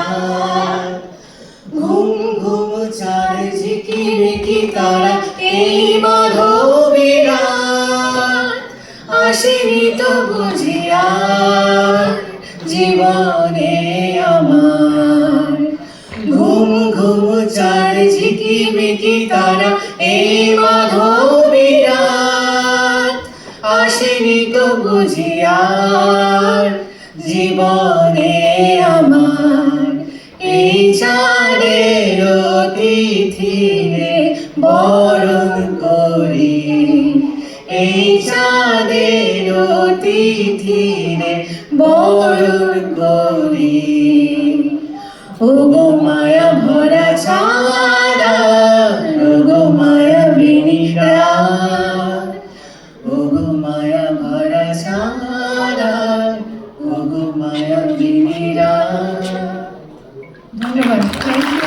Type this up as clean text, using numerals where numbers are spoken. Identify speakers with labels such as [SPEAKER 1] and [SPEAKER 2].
[SPEAKER 1] রাত। ঘুম ঘুম চাঁদ ঝিকিমিকি তারা এই মাধবী রাত। আসেনি তো বুঝি আর জীবনে আমার। ঘুম ঘুম চাঁদ ঝিকিমিকি তারা এই মাধবী রাত। আসেনি তো বুঝি আর জীবনে আমার। এই চাঁদের তিথিরে বরণ করি, এই চাঁদের তিথিরে বরণ করি। ওগো মায়া ভরা ছাড়া, ওগো মায়া বিনি রাত। ওগো মায়া ভরা ছাড়া, ওগো মায়া বিনি রাত। ধন্যবাদ।